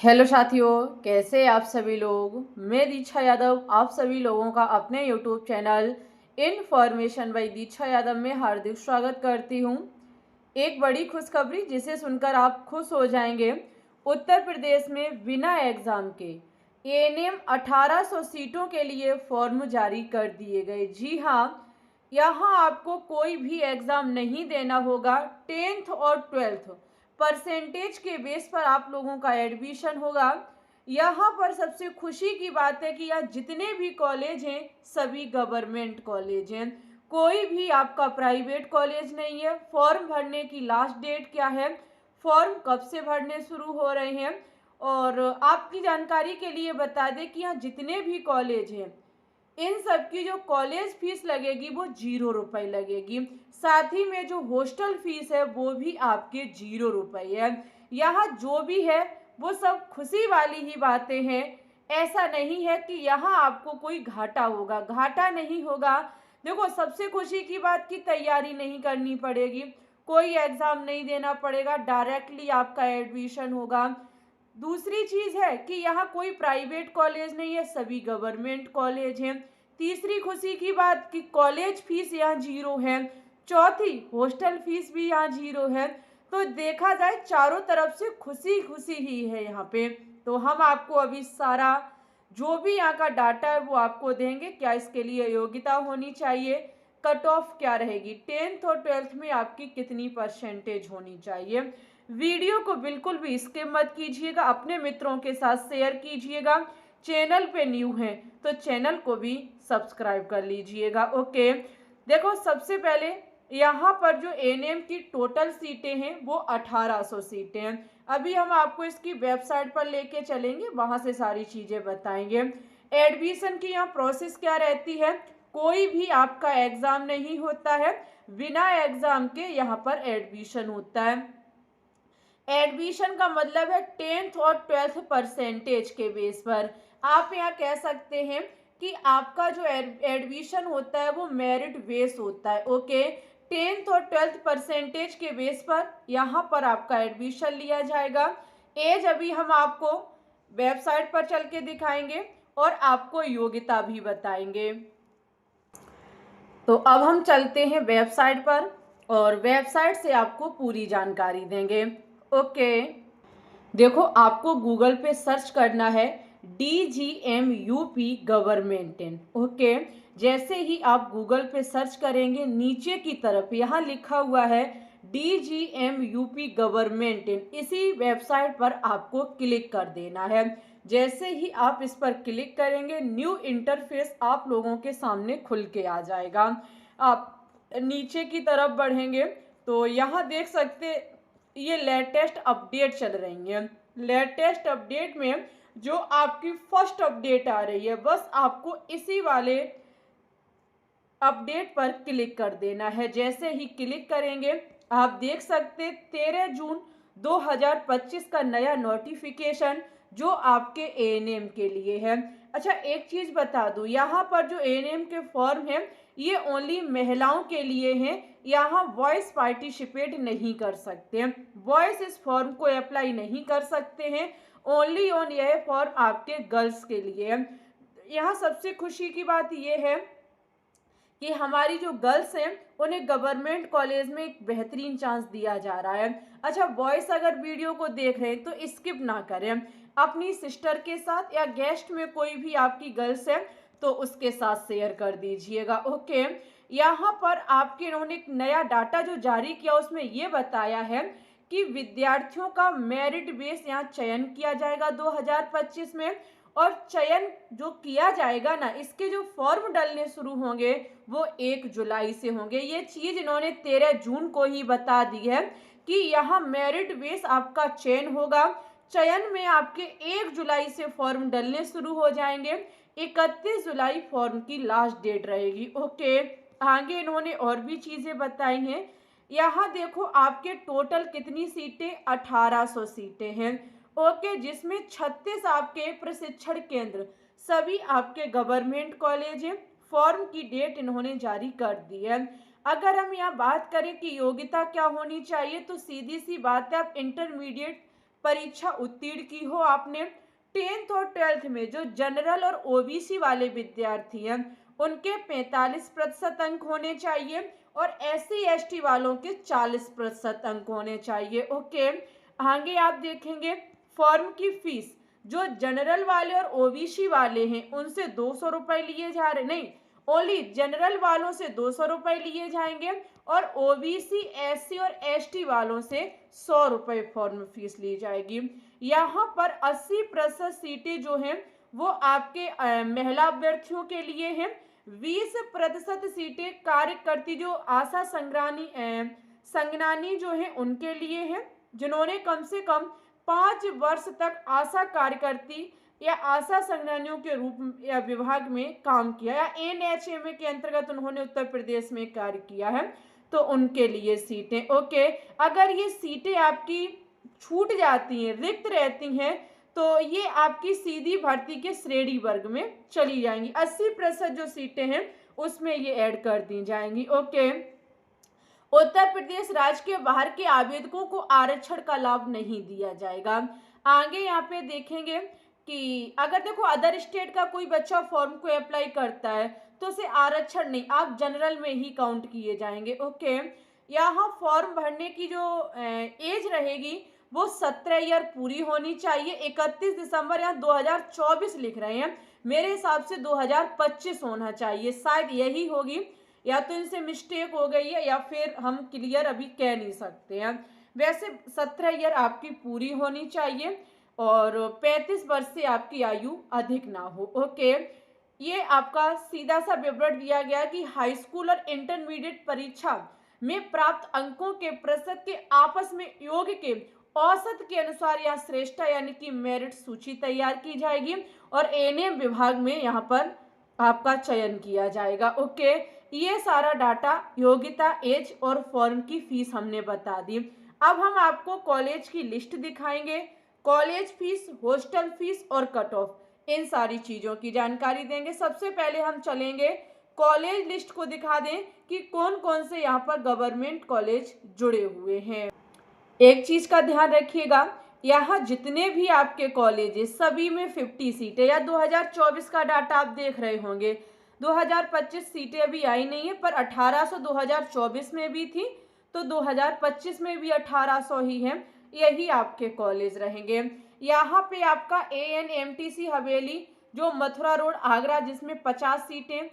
Hello साथियों, कैसे आप सभी लोग। मैं दीक्षा यादव आप सभी लोगों का अपने यूट्यूब चैनल इनफॉर्मेशन बाय दीक्षा यादव में हार्दिक स्वागत करती हूं। एक बड़ी खुशखबरी जिसे सुनकर आप खुश हो जाएंगे। उत्तर प्रदेश में बिना एग्ज़ाम के एएनएम 1800 सीटों के लिए फॉर्म जारी कर दिए गए। जी हाँ, यहाँ आपको कोई भी एग्ज़ाम नहीं देना होगा। 10th और 12th परसेंटेज के बेस पर आप लोगों का एडमिशन होगा। यहाँ पर सबसे खुशी की बात है कि यहाँ जितने भी कॉलेज हैं सभी गवर्नमेंट कॉलेज हैं, कोई भी आपका प्राइवेट कॉलेज नहीं है। फॉर्म भरने की लास्ट डेट क्या है, फॉर्म कब से भरने शुरू हो रहे हैं, और आपकी जानकारी के लिए बता दें कि यहाँ जितने भी कॉलेज हैं इन सब की जो कॉलेज फीस लगेगी वो 0 रुपये लगेगी। साथ ही में जो हॉस्टल फीस है वो भी आपके 0 रुपये है। यहाँ जो भी है वो सब खुशी वाली ही बातें हैं। ऐसा नहीं है कि यहाँ आपको कोई घाटा होगा, घाटा नहीं होगा। देखो, सबसे खुशी की बात की तैयारी नहीं करनी पड़ेगी, कोई एग्ज़ाम नहीं देना पड़ेगा, डायरेक्टली आपका एडमिशन होगा। दूसरी चीज़ है कि यहाँ कोई प्राइवेट कॉलेज नहीं है, सभी गवर्नमेंट कॉलेज हैं। तीसरी खुशी की बात कि कॉलेज फीस यहाँ 0 है। चौथी, हॉस्टल फीस भी यहाँ 0 है। तो देखा जाए चारों तरफ से खुशी खुशी ही है यहाँ पे। तो हम आपको अभी सारा जो भी यहाँ का डाटा है वो आपको देंगे। क्या इसके लिए योग्यता होनी चाहिए, कट ऑफ क्या रहेगी, 10th और 12th में आपकी कितनी परसेंटेज होनी चाहिए। वीडियो को बिल्कुल भी स्किप मत कीजिएगा, अपने मित्रों के साथ शेयर कीजिएगा। चैनल पे न्यू हैं तो चैनल को भी सब्सक्राइब कर लीजिएगा। ओके, देखो, सबसे पहले यहाँ पर जो एएनएम की टोटल सीटें हैं वो 1800 सीटें हैं। अभी हम आपको इसकी वेबसाइट पर लेके चलेंगे, वहाँ से सारी चीज़ें बताएंगे। एडमिशन की यहाँ प्रोसेस क्या रहती है, कोई भी आपका एग्ज़ाम नहीं होता है, बिना एग्ज़ाम के यहाँ पर एडमिशन होता है। एडमिशन का मतलब है 10th और 12th परसेंटेज के बेस पर। आप यहाँ कह सकते हैं कि आपका जो एडमिशन होता है वो मेरिट बेस होता है। ओके, 10th और 12th परसेंटेज के बेस पर यहाँ पर आपका एडमिशन लिया जाएगा। एज अभी हम आपको वेबसाइट पर चल के दिखाएंगे और आपको योग्यता भी बताएंगे। तो अब हम चलते हैं वेबसाइट पर और वेबसाइट से आपको पूरी जानकारी देंगे। ओके, देखो, आपको गूगल पे सर्च करना है DGMUP गवर्नमेंट इन। ओके, जैसे ही आप गूगल पे सर्च करेंगे नीचे की तरफ यहाँ लिखा हुआ है DGMUP गवर्नमेंट इन, इसी वेबसाइट पर आपको क्लिक कर देना है। जैसे ही आप इस पर क्लिक करेंगे न्यू इंटरफेस आप लोगों के सामने खुल के आ जाएगा। आप नीचे की तरफ बढ़ेंगे तो यहाँ देख सकते ये लेटेस्ट अपडेट चल रही है। लेटेस्ट अपडेट में जो आपकी फर्स्ट अपडेट आ रही है बस आपको इसी वाले अपडेट पर क्लिक कर देना है। जैसे ही क्लिक करेंगे आप देख सकते 13 जून 2025 का नया नोटिफिकेशन जो आपके एएनएम के लिए है। अच्छा, एक चीज़ बता दूं, यहाँ पर जो एएनएम के फॉर्म हैं ये ओनली महिलाओं के लिए हैं। यहाँ बॉयज़ पार्टिसिपेट नहीं कर सकते हैं, बॉयज़ इस फॉर्म को अप्लाई नहीं कर सकते हैं। ओनली ऑन यह फॉर्म आपके गर्ल्स के लिए है। यहाँ सबसे खुशी की बात यह है कि हमारी जो गर्ल्स हैं उन्हें गवर्नमेंट कॉलेज में एक बेहतरीन चांस दिया जा रहा है। अच्छा, बॉयज़ अगर वीडियो को देख रहे हैं तो स्किप ना करें, अपनी सिस्टर के साथ या गेस्ट में कोई भी आपकी गर्ल्स है तो उसके साथ शेयर कर दीजिएगा। ओके, यहाँ पर आपके इन्होंने एक नया डाटा जो जारी किया उसमें ये बताया है कि विद्यार्थियों का मेरिट बेस यहाँ चयन किया जाएगा 2025 में, और चयन जो किया जाएगा ना, इसके जो फॉर्म डलने शुरू होंगे वो 1 जुलाई से होंगे। ये चीज़ इन्होंने 13 जून को ही बता दी है कि यहाँ मेरिट बेस आपका चयन होगा। चयन में आपके 1 जुलाई से फॉर्म डलने शुरू हो जाएंगे, 31 जुलाई फॉर्म की लास्ट डेट रहेगी। ओके, आगे इन्होंने और भी चीज़ें बताई हैं। यहाँ देखो, आपके टोटल कितनी सीटें, 1800 सीटें हैं। ओके, जिसमें 36 आपके प्रशिक्षण केंद्र सभी आपके गवर्नमेंट कॉलेज हैं। फॉर्म की डेट इन्होंने जारी कर दी है। अगर हम यहाँ बात करें कि योग्यता क्या होनी चाहिए तो सीधी सी बात है, आप इंटरमीडिएट परीक्षा उत्तीर्ण की हो आपने, 10th और 12th में जो जनरल और ओबीसी वाले विद्यार्थी हैं उनके 45% अंक होने चाहिए और एससी एसटी वालों के 40% अंक होने चाहिए। ओके, आगे आप देखेंगे फॉर्म की फीस जो जनरल वाले और ओबीसी वाले हैं उनसे 200 रुपए लिए जा रहे, नहीं, ओनली जनरल वालों से 200 रुपए लिए जाएंगे और ओबीसी एससी और एसटी वालों से 100 रुपए फॉर्म फीस ली जाएगी। यहाँ पर 80% सीटें जो हैं वो आपके महिला अभ्यर्थियों के लिए हैं, 20% सीटें कार्यकर्ती जो आशा संगनानी जो है उनके लिए हैं, जिन्होंने कम से कम 5 वर्ष तक आशा कार्यकर्ती या आशा संगठनियों के रूप या विभाग में काम किया या एनएचएमए के अंतर्गत उन्होंने उत्तर प्रदेश में कार्य किया है, तो उनके लिए सीटें। ओके, अगर ये सीटें आपकी छूट जाती हैं, रिक्त रहती हैं, तो ये आपकी सीधी भर्ती के श्रेणी वर्ग में चली जाएंगी। 80% जो सीटें हैं उसमें ये ऐड कर दी जाएंगी। ओके, उत्तर प्रदेश राज्य के बाहर के आवेदकों को आरक्षण का लाभ नहीं दिया जाएगा। आगे यहाँ पे देखेंगे कि अगर देखो अदर स्टेट का कोई बच्चा फॉर्म को अप्लाई करता है तो उसे आरक्षण नहीं, आप जनरल में ही काउंट किए जाएंगे। ओके, यहाँ फॉर्म भरने की जो एज रहेगी वो 17 ईयर पूरी होनी चाहिए। 31 दिसंबर यहाँ 2024 लिख रहे हैं, मेरे हिसाब से 2025 होना चाहिए, शायद यही होगी, या तो इनसे मिस्टेक हो गई है या फिर हम क्लियर अभी कह नहीं सकते हैं। वैसे 17 ईयर आपकी पूरी होनी चाहिए और 35 वर्ष से आपकी आयु अधिक ना हो। ओके, ये आपका सीधा सा विवरण दिया गया कि हाई स्कूल और इंटरमीडिएट परीक्षा में प्राप्त अंकों के प्रतिशत के आपस में योग के औसत के अनुसार यहाँ श्रेष्ठता यानी कि मेरिट सूची तैयार की जाएगी और एनएम विभाग में यहाँ पर आपका चयन किया जाएगा। ओके, ये सारा डाटा योग्यता, एज और फॉर्म की फीस हमने बता दी। अब हम आपको कॉलेज की लिस्ट दिखाएंगे, कॉलेज फीस, हॉस्टल फीस और कट ऑफ, इन सारी चीज़ों की जानकारी देंगे। सबसे पहले हम चलेंगे कॉलेज लिस्ट को दिखा दें कि कौन कौन से यहाँ पर गवर्नमेंट कॉलेज जुड़े हुए हैं। एक चीज़ का ध्यान रखिएगा, यहाँ जितने भी आपके कॉलेज सभी में 50 सीटें, या 2024 का डाटा आप देख रहे होंगे, 2025 सीटें अभी आई नहीं है, पर 1800 2024 में भी थी, तो 2025 में भी 1800 ही है, यही आपके कॉलेज रहेंगे। यहाँ पे आपका ANMTC हवेली जो मथुरा रोड आगरा जिसमें 50 सीटें,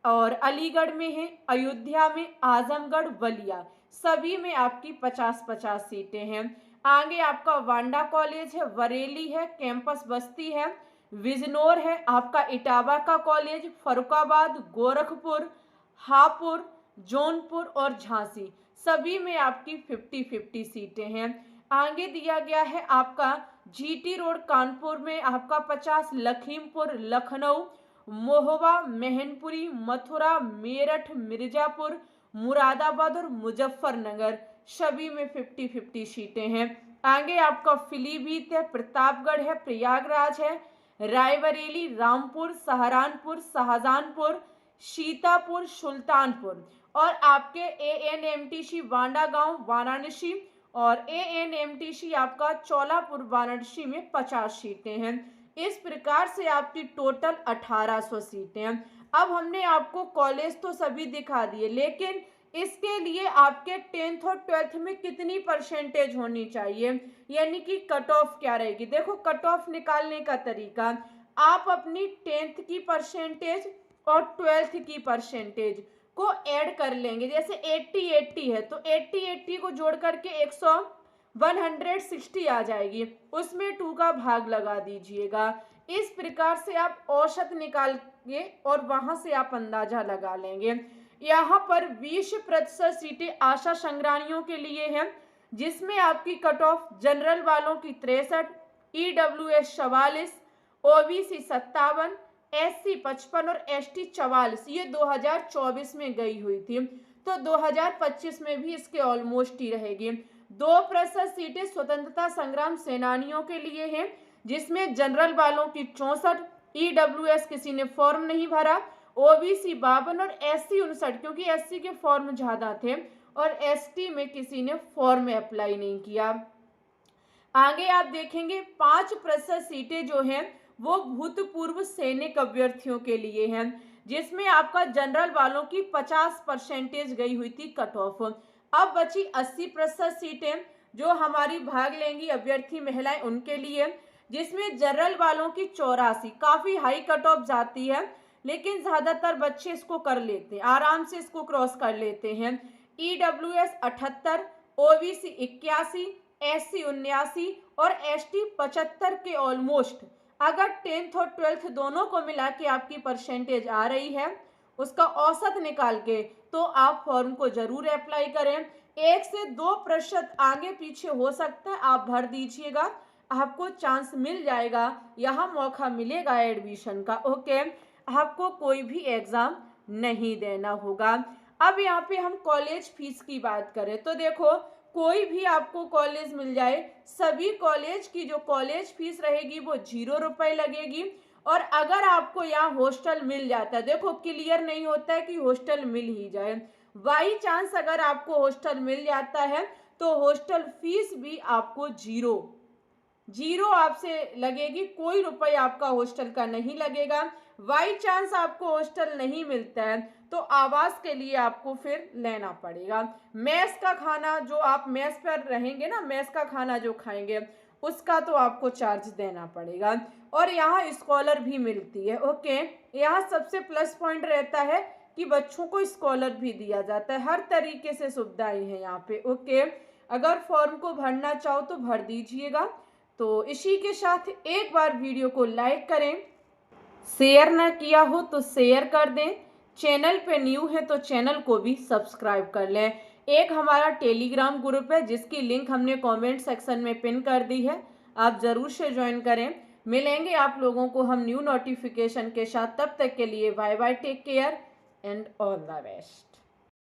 और अलीगढ़ में है, अयोध्या में, आजमगढ़, बलिया सभी में आपकी 50-50 सीटें हैं। आगे आपका वांडा कॉलेज है, बरेली है, कैंपस बस्ती है, बिजनौर है, आपका इटावा का कॉलेज, फरुखाबाद, गोरखपुर, हापुड़, जौनपुर और झांसी सभी में आपकी 50-50 सीटें हैं। आगे दिया गया है आपका GT रोड कानपुर में आपका 50, लखीमपुर, लखनऊ, मोहवा, मैनपुरी, मथुरा, मेरठ, मिर्जापुर, मुरादाबाद और मुजफ्फरनगर सभी में 50-50 सीटें हैं। आगे आपका पीलीभीत है, प्रतापगढ़ है, प्रयागराज है, रायबरेली, रामपुर, सहारनपुर, शाहजहांपुर, सीतापुर, सुल्तानपुर और आपके ANMTC वांडा गांव, वाराणसी और ANMTC आपका चौलापुर, वाराणसी में 50 सीटें हैं। इस प्रकार से आपकी टोटल 1800 सीटें हैं। अब हमने आपको कॉलेज तो सभी दिखा दिए, लेकिन इसके लिए आपके 10th और 12th में कितनी परसेंटेज होनी चाहिए, यानी कि कट ऑफ क्या रहेगी। देखो, कट ऑफ निकालने का तरीका, आप अपनी 10th की परसेंटेज और 12th की परसेंटेज को ऐड कर लेंगे। जैसे 80-80 है तो 80-80 को जोड़ करके 160 आ जाएगी, उसमें 2 का भाग लगा दीजिएगा। इस प्रकार से आप औसत निकालेंगे और वहां से आप अंदाजा लगा लेंगे। यहाँ पर 20% सीटें आशा संग्राहियों के लिए हैं, जिसमें आपकी कट ऑफ जनरल वालों की 63, EWS 44, OBC 57, SC 55 और ST 44 ये 2024 में गई हुई थी, तो 2025 में भी इसके ऑलमोस्ट ही रहेगी। 2% सीटें स्वतंत्रता संग्राम सेनानियों के लिए हैं, जिसमें जनरल वालों की 64, EWS किसी ने फॉर्म नहीं भरा, OBC 52 और SC 59 क्योंकि SC के फॉर्म ज्यादा थे और ST में किसी ने फॉर्म अप्लाई नहीं किया। आगे आप देखेंगे 5% सीटें जो हैं वो भूतपूर्व सैनिक अभ्यर्थियों के लिए हैं, जिसमें आपका जनरल वालों की 50% गई हुई थी कट ऑफ। अब बची 80% सीटें जो हमारी भाग लेंगी अभ्यर्थी महिलाएं उनके लिए, जिसमें जनरल वालों की 84, काफी हाई कट ऑफ जाती है, लेकिन ज्यादातर बच्चे इसको कर लेते हैं, आराम से इसको क्रॉस कर लेते हैं। ईडब्ल्यूएस 78, ओबीसी 81, एससी 79 और एसटी 75 के ऑलमोस्ट, अगर 10th और 12th दोनों को मिला के आपकी परसेंटेज आ रही है उसका औसत निकाल के, तो आप फॉर्म को जरूर अप्लाई करें। 1 से 2% आगे पीछे हो सकता है, आप भर दीजिएगा, आपको चांस मिल जाएगा, यहाँ मौका मिलेगा एडमिशन का। ओके, आपको कोई भी एग्जाम नहीं देना होगा। अब यहाँ पे हम कॉलेज फीस की बात करें तो देखो, कोई भी आपको कॉलेज मिल जाए, सभी कॉलेज की जो कॉलेज फीस रहेगी वो 0 रुपए लगेगी। और अगर आपको यहाँ हॉस्टल मिल जाता है, देखो क्लियर नहीं होता है कि हॉस्टल मिल ही जाए, बाई चांस अगर आपको हॉस्टल मिल जाता है तो हॉस्टल फीस भी आपको 0 आपसे लगेगी, कोई रुपये आपका हॉस्टल का नहीं लगेगा। बाई चांस आपको हॉस्टल नहीं मिलता है तो आवास के लिए आपको फिर लेना पड़ेगा। मेस का खाना, जो आप मेस पर रहेंगे ना, मेस का खाना जो खाएंगे उसका तो आपको चार्ज देना पड़ेगा। और यहाँ स्कॉलर भी मिलती है। ओके, यहाँ सबसे प्लस पॉइंट रहता है कि बच्चों को स्कॉलर भी दिया जाता है, हर तरीके से सुविधाएं हैं यहाँ पे। ओके, अगर फॉर्म को भरना चाहो तो भर दीजिएगा। तो इसी के साथ एक बार वीडियो को लाइक करें, शेयर ना किया हो तो शेयर कर दें, चैनल पे न्यू है तो चैनल को भी सब्सक्राइब कर लें। एक हमारा टेलीग्राम ग्रुप है जिसकी लिंक हमने कमेंट सेक्शन में पिन कर दी है, आप ज़रूर से ज्वाइन करें। मिलेंगे आप लोगों को हम न्यू नोटिफिकेशन के साथ, तब तक के लिए bye bye, take care and all the best.